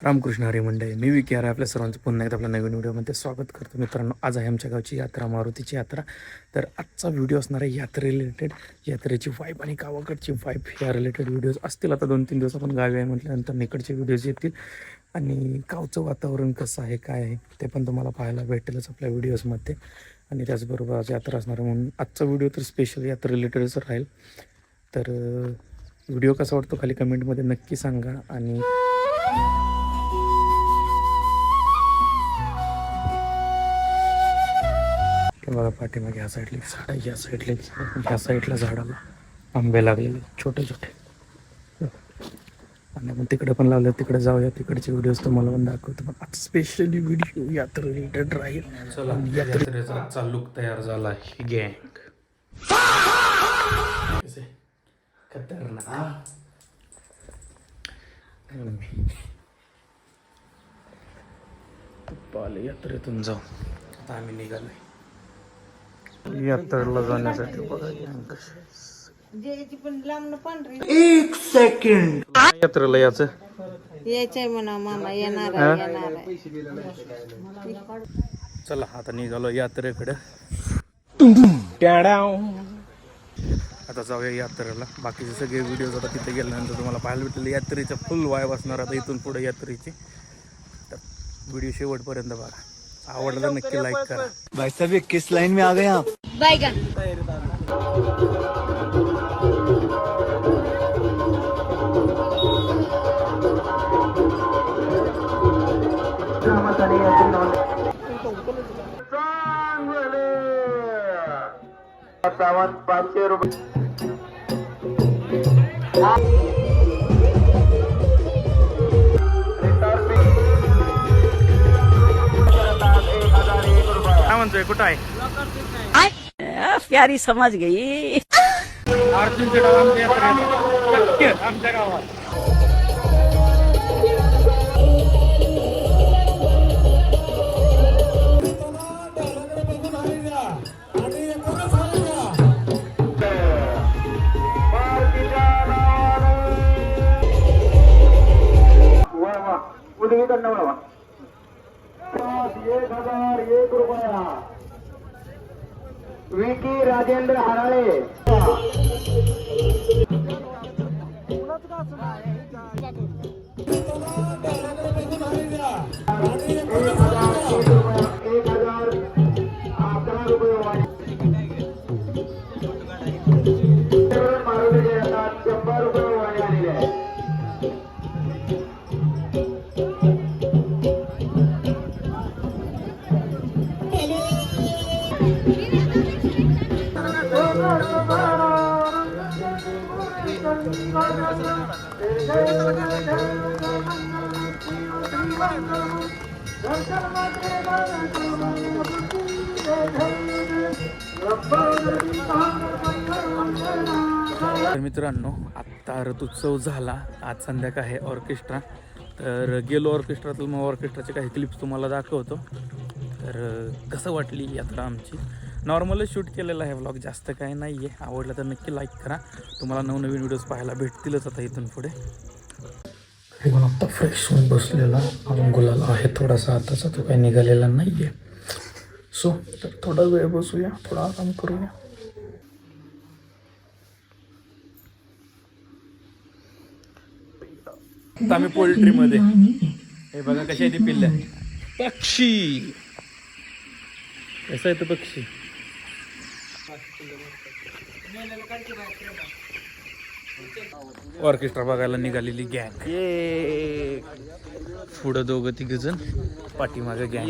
रामकृष्ण हरी मंडळी, मी विकी आहे. आपल्या सर्वांचं पुन्हा एकदा आपल्या नवीन व्हिडिओमध्ये स्वागत करतो. मित्रांनो, आज आहे आमच्या गावची यात्रा, मारुतीची यात्रा. तर आजचा व्हिडिओ असणार आहे यात्रे रिलेटेड. यात्रेची वाईब आणि गावाकडची वाईब या रिलेटेड व्हिडिओज असतील. आता 2-3 दिवस आपण गावी आहे म्हटल्यानंतर इकडचे व्हिडिओज येतील आणि गावचं वातावरण कसं आहे, काय आहे ते पण तुम्हाला पाहायला भेटेलच आपल्या व्हिडिओजमध्ये. आणि त्याचबरोबर आज यात्रा असणार आहे म्हणून आजचा व्हिडिओ तर स्पेशल यात्रा रिलेटेडच राहील. तर व्हिडिओ कसा वाटतो खाली कमेंटमध्ये नक्की सांगा. आणि बघा पाठीमागे ह्या साईडला झाड आहे, ह्या साईडला झाडाला आंबे लागलेले छोटे छोटे. आणि आपण तिकडे पण लावले, तिकडे जाऊया, तिकडचे व्हिडिओज तुम्हाला पण दाखवतो. पण आज स्पेशली व्हिडिओ यात्रा रिलेटेड राहील. चला, यात्रेचा आजचा लुक तयार झाला. ही गँग खतरनाक. पाले यात्रेतून जाऊ आता आम्ही निघालोय यात्रेला जाण्यासाठी. बघा एक सेकंड, यात्रेला यायचंय म्हणा मामा, येणार चला आता निघालो यात्रेकडे. आता जाऊया यात्रेला. बाकीचे सगळे व्हिडिओज आता तिथे गेल्यानंतर तुम्हाला पाहायला भेटेल. यात्रेचा फुल वाईब असणार आता इथून पुढे यात्रेची. तर व्हिडिओ शेवटपर्यंत बघा. आवडला तर नक्की लाईक करा. भाई साहब ये किस लाइन में आ गए आप? बैगन ₹500. काय म्हणतोय, कुठं आहे? प्यारी समझ गई. अर्जुनचे डाव आमच्या यात्रेत, आमच्या गावात. ₹1001. विकी राजेंद्र हराळे. तर मित्रांनो, आत्ता रथोत्सव झाला. आज संध्याकाळ आहे ऑर्केस्ट्रा. तर गेलो ऑर्केस्ट्रात, मग ऑर्केस्ट्राचे काही क्लिप्स तुम्हाला दाखवतो. तर कसं वाटली यात्रा आमची. नॉर्मलच शूट केलेला आहे व्लॉग, जास्त काही नाही आहे. आवडलं तर नक्की लाईक करा. तुम्हाला नवनवीन व्हिडिओज पाहायला भेटतीलच आता इथून पुढे. तरी पण आत्ता फ्रेश होऊन बसलेला अंगुलाला आहे थोडासा आताचा, तो काही निघालेला नाही आहे. सो तर थोडा वेळ बसूया, थोडा आराम करूया. आता आम्ही पोल्ट्रीमध्ये, हे बघा कशा आहे ती पिल्ल्या. पक्षी कसं आहे तो पक्षी. ऑर्केस्ट्रा बघायला निघालेली गँग. पुढं 2-3 जण, पाठीमागे गँग.